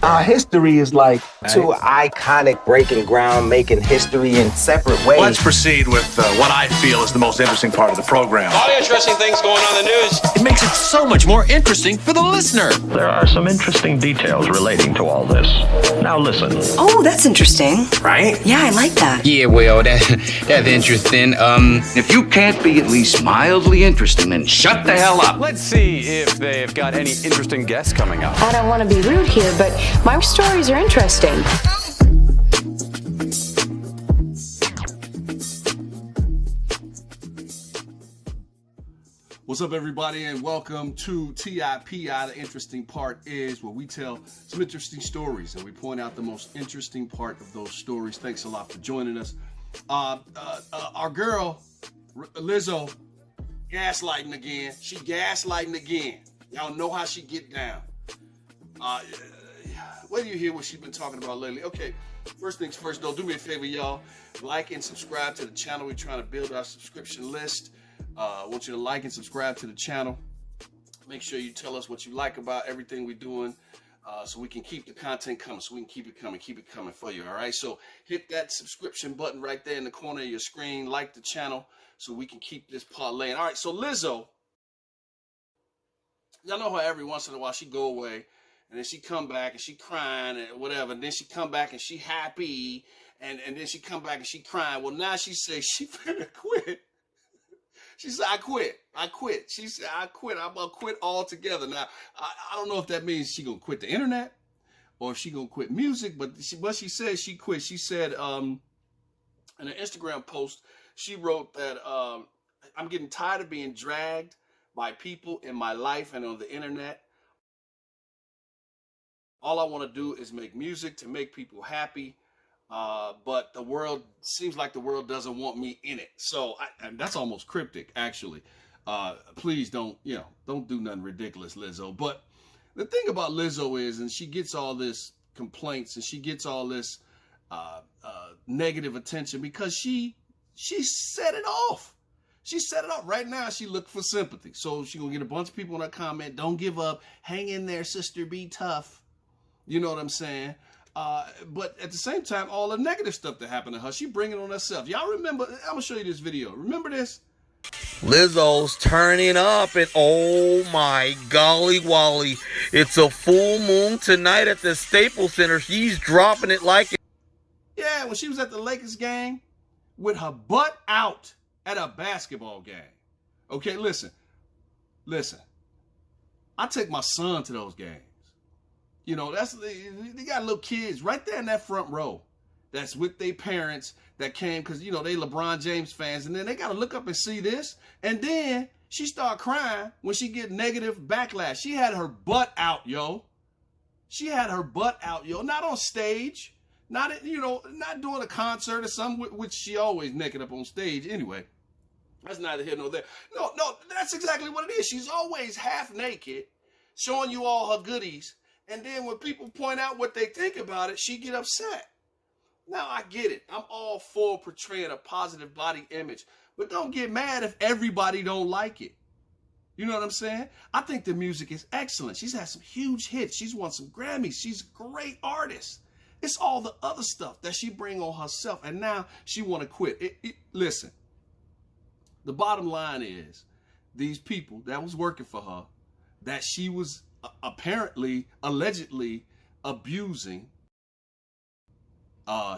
Our history is like two iconic breaking ground, making history in separate ways. Let's proceed with what I feel is the most interesting part of the program. All the interesting things going on in the news. It makes it so much more interesting for the listener. There are some interesting details relating to all this. Now listen. Oh, that's interesting. Right? Yeah, I like that. Yeah, well, that's interesting. If you can't be at least mildly interesting, then shut the hell up. Let's see if they've got any interesting guests coming up. I don't want to be rude here, but my stories are interesting. What's up, everybody, and welcome to TIPI. The interesting part is where we tell some interesting stories, and we point out the most interesting part of those stories. Thanks a lot for joining us. Our girl, Lizzo, gaslighting again. She gaslighting again. Y'all know how she get down. What do you hear what she's been talking about lately? Okay, first things first, though, do me a favor, y'all. Like and subscribe to the channel. We're trying to build our subscription list. I want you to like and subscribe to the channel. Make sure you tell us what you like about everything we're doing so we can keep the content coming, so we can keep it coming for you, all right? So hit that subscription button right there in the corner of your screen. Like the channel so we can keep this parlaying. All right, so Lizzo, y'all know how every once in a while she go away, and then she come back and she crying and whatever, and then she come back and she happy, and then she come back and she crying. Well, now she say she finna quit. She said, I quit. She said, I quit. I'm going to quit altogether. Now, I don't know if that means she going to quit the internet or if she going to quit music, but she said she quit. She said in an Instagram post, she wrote that I'm getting tired of being dragged by people in my life and on the internet. All I want to do is make music to make people happy. But the world seems like the world doesn't want me in it. So and that's almost cryptic, actually. Please don't do nothing ridiculous, Lizzo. But the thing about Lizzo is, and she gets all this complaints and she gets all this negative attention because she set it off. She set it off. Right now, she looked for sympathy. So she gonna get a bunch of people in her comment. Don't give up. Hang in there, sister. Be tough. You know what I'm saying? But at the same time, all the negative stuff that happened to her, she bring it on herself. Y'all remember? I'm gonna show you this video. Remember this? Lizzo's turning up, and oh my golly wally, it's a full moon tonight at the Staples Center. She's dropping it like it. Yeah, when she was at the Lakers game with her butt out at a basketball game. Okay, listen. I take my son to those games. You know, they got little kids right there in that front row that's with their parents that came because, you know, they LeBron James fans. And then they got to look up and see this. And then she start crying when she get negative backlash. She had her butt out, yo. She had her butt out, yo. Not on stage. Not doing a concert or something, which she always naked up on stage anyway. That's neither here nor there. No, that's exactly what it is. She's always half naked, showing you all her goodies. And then when people point out what they think about it, she get upset. Now, I get it. I'm all for portraying a positive body image. But don't get mad if everybody don't like it. You know what I'm saying? I think the music is excellent. She's had some huge hits. She's won some Grammys. She's a great artist. It's all the other stuff that she bring on herself. And now she want to quit. Listen, the bottom line is these people that was working for her, that she was allegedly abusing.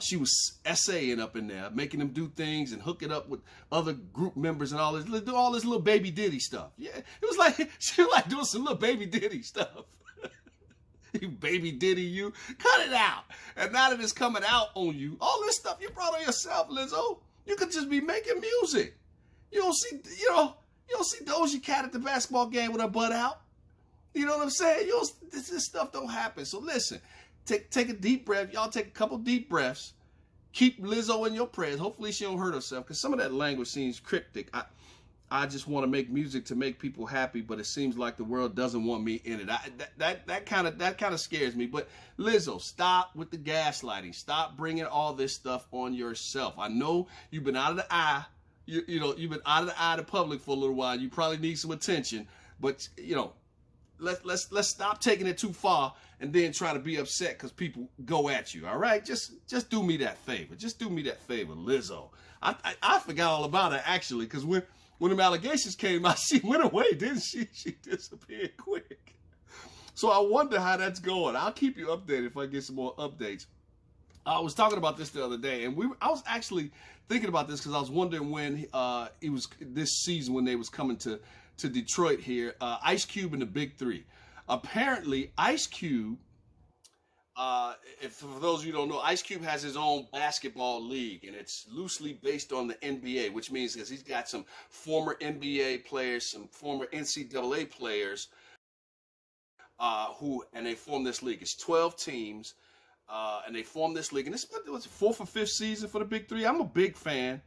She was essaying up in there, making them do things and hook it up with other group members and all this little baby Diddy stuff. Yeah, it was like she was like doing some little baby Diddy stuff. You baby Diddy, you cut it out. And now that it's coming out on you, all this stuff you brought on yourself, Lizzo. You could just be making music. You don't see Doja Cat at the basketball game with her butt out. You know what I'm saying? This stuff don't happen. So listen, take a deep breath. Y'all take a couple deep breaths. Keep Lizzo in your prayers. Hopefully she don't hurt herself because some of that language seems cryptic. I just want to make music to make people happy, but it seems like the world doesn't want me in it. That kind of scares me. But Lizzo, stop with the gaslighting. Stop bringing all this stuff on yourself. I know you've been out of the eye. You've been out of the eye of the public for a little while. You probably need some attention, but let's stop taking it too far and then try to be upset because people go at you. All right, just do me that favor. Just do me that favor, Lizzo. I forgot all about her actually, because when them allegations came out, she went away, didn't she? She disappeared quick. So I wonder how that's going. I'll keep you updated if I get some more updates. I was talking about this the other day, and I was actually thinking about this because I was wondering when it was this season when they was coming to Detroit here. Ice Cube and the Big Three. Apparently, Ice Cube, for those of you who don't know, Ice Cube has his own basketball league, and it's loosely based on the NBA, which means because he's got some former NBA players, some former NCAA players, and they form this league. It's 12 teams, and they form this league, and it's the fourth or fifth season for the Big Three. I'm a big fan.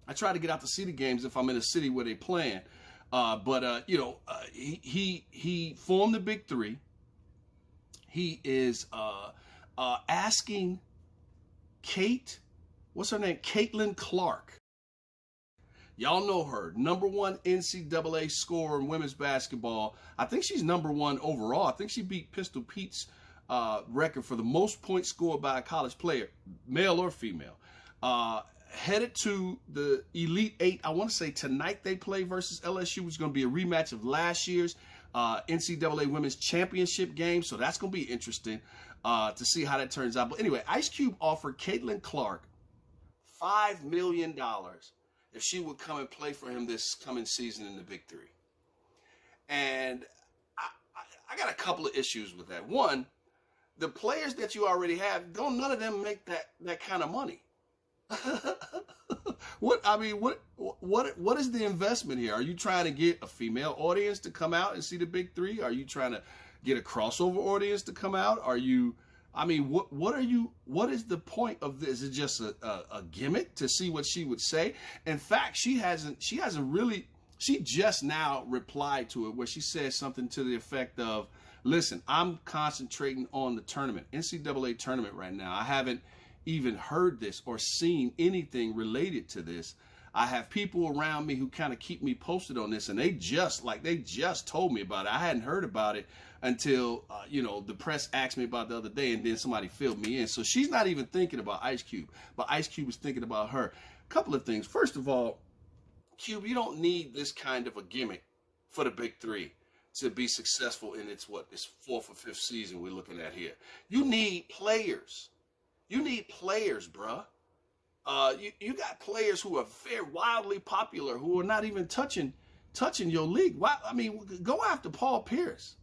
I try to get out to see the games if I'm in a city where they playing. He formed the Big Three. He is asking what's her name? Caitlin Clark. Y'all know her, #1 NCAA scorer in women's basketball. I think she's #1 overall. I think she beat Pistol Pete's record for the most points scored by a college player, male or female. Headed to the Elite Eight. I want to say tonight they play versus LSU, which is going to be a rematch of last year's NCAA Women's Championship game. So that's going to be interesting to see how that turns out. But anyway, Ice Cube offered Caitlin Clark $5 million if she would come and play for him this coming season in the Big Three. And I got a couple of issues with that. One, the players that you already have, none of them make that kind of money. What is the investment here? Are you trying to get a female audience to come out and see the Big Three? Are you trying to get a crossover audience to come out? What is the point of this? Is it just a gimmick to see what she would say? In fact, she just now replied to it where she said something to the effect of, listen, I'm concentrating on the tournament, NCAA tournament right now. I haven't even heard this or seen anything related to this. I have people around me who kind of keep me posted on this, and they just told me about it. I hadn't heard about it until the press asked me about it the other day, and then somebody filled me in. So she's not even thinking about Ice Cube, but Ice Cube is thinking about her. A couple of things. First of all, Cube, you don't need this kind of a gimmick for the Big Three to be successful in its fourth or fifth season we're looking at here. You need players. You need players, bruh. You got players who are very wildly popular who are not even touching your league. Go after Paul Pierce.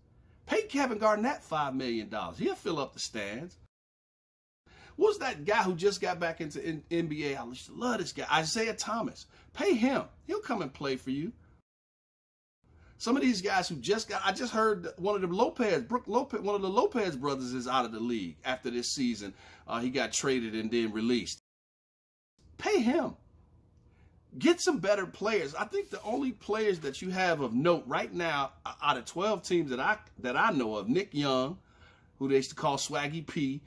Pay Kevin Garnett $5 million. He'll fill up the stands. What's that guy who just got back into NBA? I used to love this guy, Isaiah Thomas. Pay him. He'll come and play for you. Some of these guys who I just heard one of the Lopez brothers is out of the league after this season. He got traded and then released. Pay him. Get some better players. I think the only players that you have of note right now out of 12 teams that I know of, Nick Young, who they used to call Swaggy P,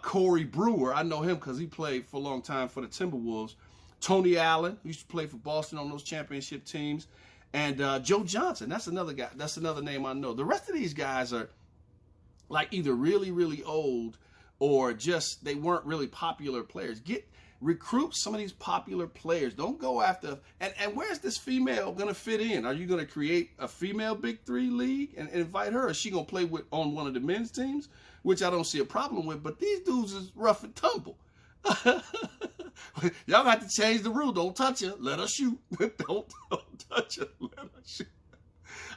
Corey Brewer, I know him because he played for a long time for the Timberwolves. Tony Allen, who used to play for Boston on those championship teams. And Joe Johnson, that's another guy. That's another name I know. The rest of these guys are like either really, really old or just they weren't really popular players. Recruit some of these popular players. Don't go after. And where's this female gonna fit in? Are you gonna create a female Big Three league and invite her? Or is she gonna play on one of the men's teams, which I don't see a problem with? But these dudes is rough and tumble. Y'all got to change the rule. Don't touch her. Let her shoot. Don't touch her. Let her shoot.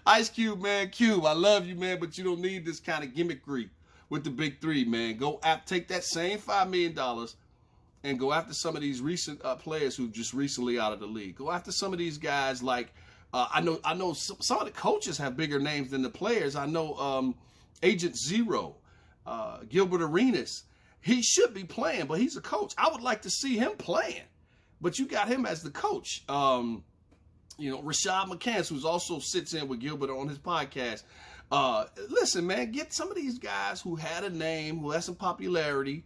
Ice Cube, man. Cube, I love you, man, but you don't need this kind of gimmickry with the Big Three, man. Take that same $5 million and go after some of these recent players who just recently out of the league. Go after some of these guys like I know some of the coaches have bigger names than the players. I know Agent Zero, Gilbert Arenas. He should be playing, but he's a coach. I would like to see him playing, but you got him as the coach. Rashad McCants, who also sits in with Gilbert on his podcast. Listen, man, get some of these guys who had a name, who had some popularity,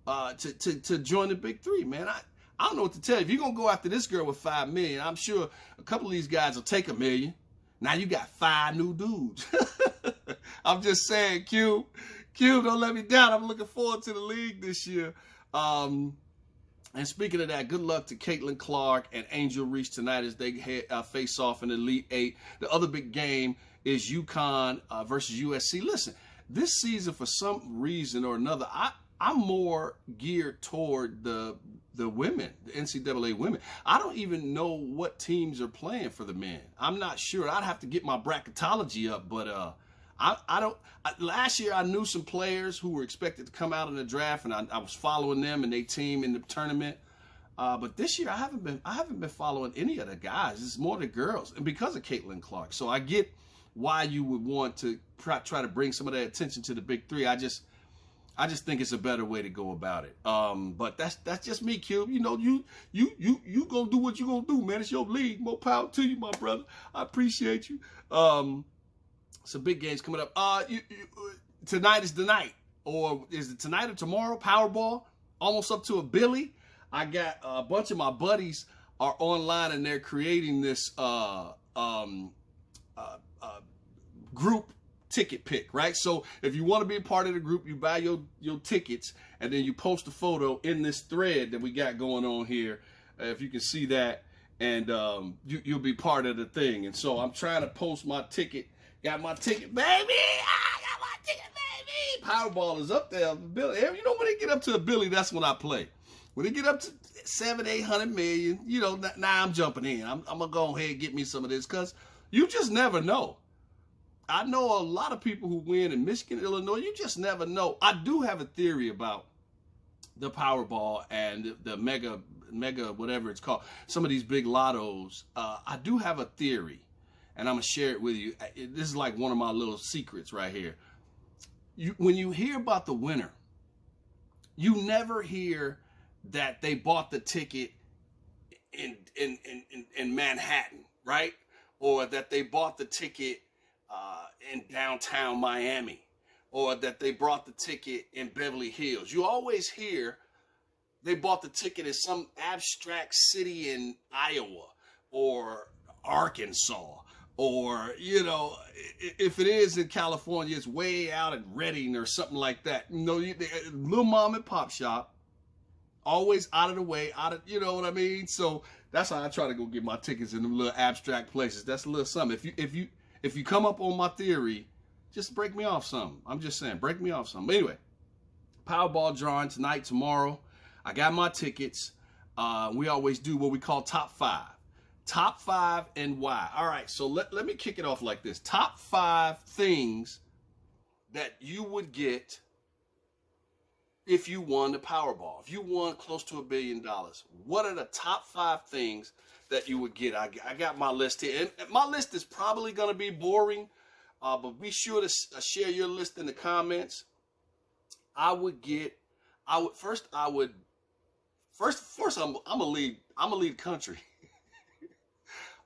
to join the Big Three, man. I don't know what to tell you. If you're gonna go after this girl with $5 million, I'm sure a couple of these guys will take $1 million. Now you got 5 new dudes. I'm just saying, Q, don't let me down. I'm looking forward to the league this year. And speaking of that, good luck to Caitlin Clark and Angel Reese tonight as they face off in the Elite Eight. The other big game is UConn versus USC. Listen, this season, for some reason or another, I'm more geared toward the women, the NCAA women. I don't even know what teams are playing for the men. I'm not sure. I'd have to get my bracketology up, but I don't. Last year, I knew some players who were expected to come out in the draft, and I was following them and their team in the tournament. But this year, I haven't been following any of the guys. It's more the girls, and because of Caitlin Clark. So I get why you would want to try to bring some of that attention to the big three. I just think it's a better way to go about it. But that's just me, Q. You know, you gonna do what you gonna do, man. It's your league. More power to you, my brother. I appreciate you. Some big games coming up. Tonight is the night, or is it tonight or tomorrow? Powerball, almost up to a billy. I got a bunch of my buddies are online and they're creating this group ticket pick, right? So if you want to be a part of the group, you buy your tickets and then you post a photo in this thread that we got going on here. If you can see that, and you'll be part of the thing. And so I'm trying to post my ticket. Got my ticket, baby. I got my ticket, baby. Powerball is up there. Billy. You know, when they get up to a billy, that's when I play. When they get up to 700-800 million, you know, now I'm jumping in. I'm gonna go ahead and get me some of this, because you just never know. I know a lot of people who win in Michigan, Illinois. You just never know. I do have a theory about the Powerball and the mega whatever it's called. Some of these big lottos. I do have a theory, and I'm gonna share it with you. This is like one of my little secrets right here. When you hear about the winner, you never hear that they bought the ticket in Manhattan, right? Or that they bought the ticket in downtown Miami, or that they bought the ticket in Beverly Hills. You always hear they bought the ticket in some abstract city in Iowa or Arkansas, or, you know, if it is in California, it's way out in Redding or something like that. You know, little mom and pop shop, always out of the way, you know what I mean? So that's how I try to go get my tickets in them little abstract places. That's a little something. If you come up on my theory, just break me off something. I'm just saying, break me off something. Anyway, Powerball drawing tonight, tomorrow. I got my tickets. We always do what we call top five. Top five and why. All right, so let me kick it off like this. Top five things that you would get if you won the Powerball. If you won close to $1 billion, what are the top five things that you would get? I got my list here. And my list is probably going to be boring, but be sure to share your list in the comments. First I'm gonna lead country.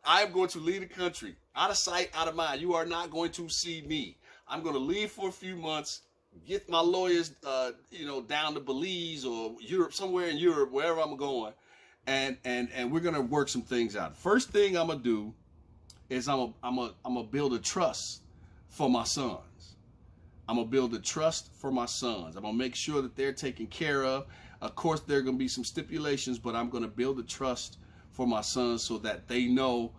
I am going to lead the country. Out of sight, out of mind. You are not going to see me. I'm going to leave for a few months, get my lawyers, down to Belize or Europe, somewhere in Europe, wherever I'm going, and we're going to work some things out. First thing I'm going to do is I'm going to build a trust for my sons. I'm going to build a trust for my sons. I'm going to make sure that they're taken care of. Of course, there are going to be some stipulations, but I'm going to build a trust for my sons so that they know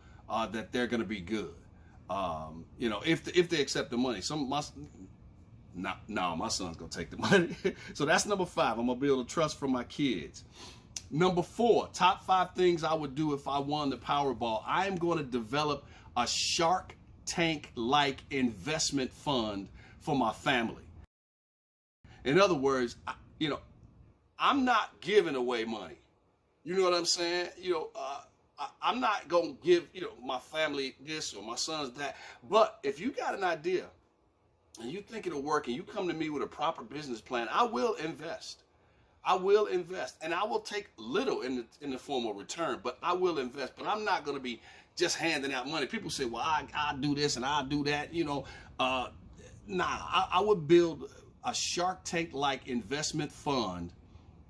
that they're going to be good. If they accept the money. My son's going to take the money. So that's number 5. I'm going to build a trust for my kids. Number 4, top 5 things I would do if I won the Powerball. I am going to develop a Shark Tank-like investment fund for my family. In other words, I'm not giving away money. You know what I'm saying? I'm not going to give, my family this or my sons that. But if you got an idea and you think it'll work and you come to me with a proper business plan, I will invest. I will invest. And I will take little in the form of return, but I will invest. But I'm not going to be just handing out money. People say, well, I'll do this and I'll do that. I would build a Shark Tank-like investment fund,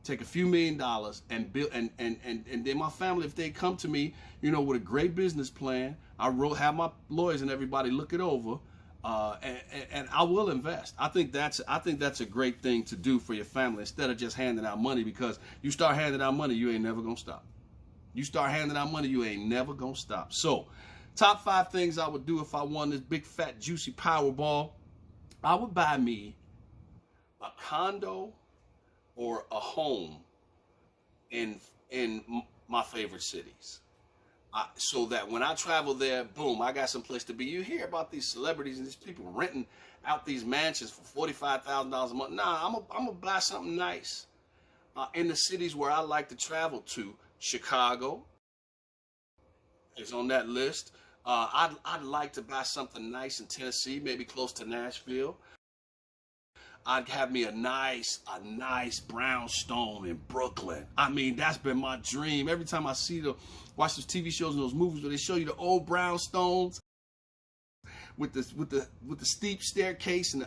take a few $1 million and build, and then my family, if they come to me, with a great business plan, I have my lawyers and everybody look it over. And I will invest. I think that's a great thing to do for your family instead of just handing out money, because you start handing out money, you ain't never gonna stop. You start handing out money, you ain't never gonna stop. So, top 5 things I would do if I won this big fat juicy Powerball. I would buy me a condo or a home in my favorite cities. So that when I travel there, boom, I got some place to be. You hear about these celebrities and these people renting out these mansions for $45,000 a month. Nah, I'm gonna buy something nice in the cities where I like to travel to. Chicago is on that list. I'd like to buy something nice in Tennessee, maybe close to Nashville. I'd have me a nice brownstone in Brooklyn. I mean, that's been my dream. Every time I watch those TV shows and those movies where they show you the old brownstones with the steep staircase and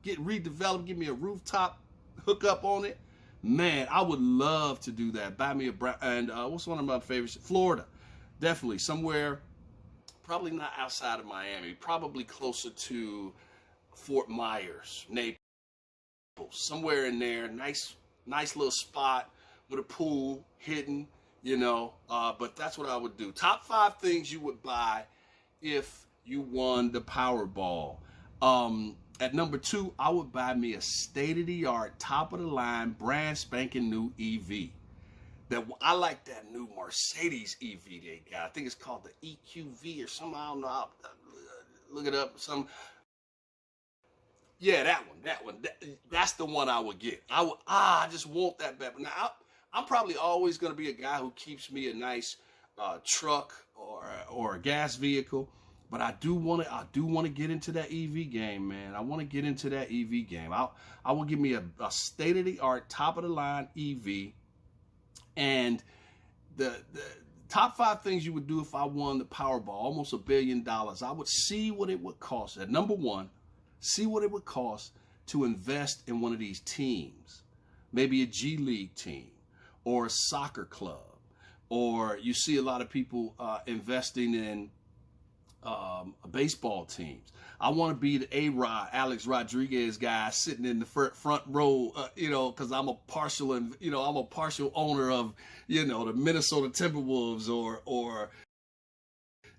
get redeveloped, give me a rooftop hookup on it. Man, I would love to do that. Buy me what's one of my favorites? Florida. Definitely somewhere, probably not outside of Miami, probably closer to Fort Myers, Naples. Somewhere in there, nice little spot with a pool hidden, but that's what I would do. Top 5 things you would buy if you won the Powerball. At number 2, I would buy me a state-of-the-art, top-of-the-line, brand spanking new EV. I like that new Mercedes EV they got. I think it's called the EQV or something. I don't know. I'll look it up. Yeah, that one. That's the one I would get. I just want that bad. Now, I'm probably always going to be a guy who keeps me a nice truck or a gas vehicle. But I do want to get into that EV game, man. I want to get into that EV game. I will give me a state-of-the-art, top-of-the-line EV. And the top 5 things you would do if I won the Powerball, almost $1 billion. I would see what it would cost. At number 1, see what it would cost to invest in one of these teams. Maybe a G League team or a soccer club. Or you see a lot of people investing in baseball teams. I want to be the A-Rod, Alex Rodriguez guy sitting in the front row, because I'm a partial owner of, the Minnesota Timberwolves or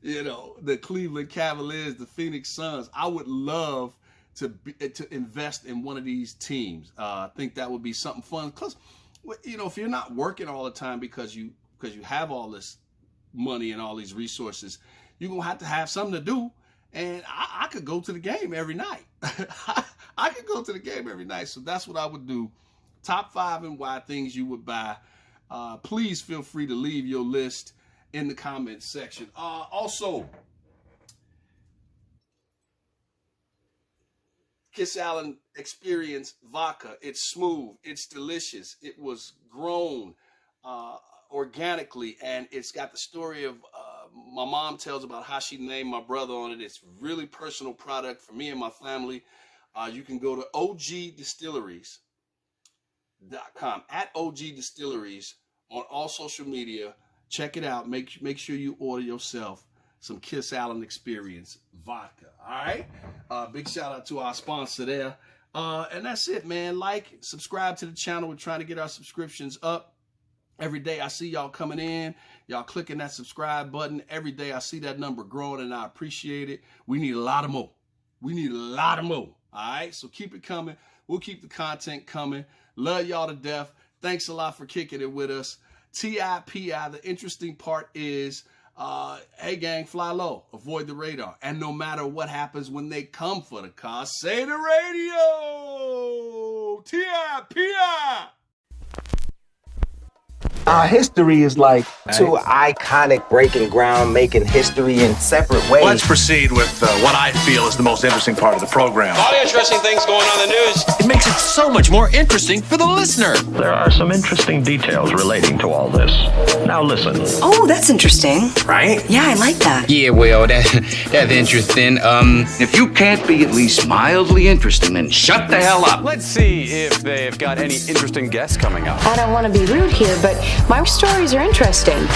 the Cleveland Cavaliers, the Phoenix Suns. I would love to invest in one of these teams. I think that would be something fun. Because, if you're not working all the time because you have all this money and all these resources, you're going to have something to do. And I could go to the game every night. I could go to the game every night. So that's what I would do. Top 5 and why things you would buy. Please feel free to leave your list in the comments section. Also, Kiss Allen Experience vodka. It's smooth. It's delicious. It was grown organically, and it's got the story of my mom tells about how she named my brother on it. It's really personal product for me and my family. You can go to ogdistilleries.com, at OG Distilleries on all social media. Check it out. Make sure you order yourself some Kiss Allen Experience vodka. All right. Big shout out to our sponsor there. And that's it, man. Like, subscribe to the channel. We're trying to get our subscriptions up. Every day I see y'all coming in, y'all clicking that subscribe button. Every day I see that number growing, and I appreciate it. We need a lot of more. All right, so keep it coming. We'll keep the content coming. Love y'all to death. Thanks a lot for kicking it with us. TIPI, the interesting part is, hey gang, fly low, avoid the radar. And no matter what happens when they come for the car, say the radio. TIPI. Our history is like 2 iconic breaking ground, making history in separate ways. Let's proceed with what I feel is the most interesting part of the program. All the interesting things going on in the news. It makes it so much more interesting for the listener. There are some interesting details relating to all this. Now listen. Oh, that's interesting. Right? Yeah, I like that. Yeah, well, that's interesting. If you can't be at least mildly interesting, then shut the hell up. Let's see if they've got any interesting guests coming up. I don't want to be rude here, but my stories are interesting.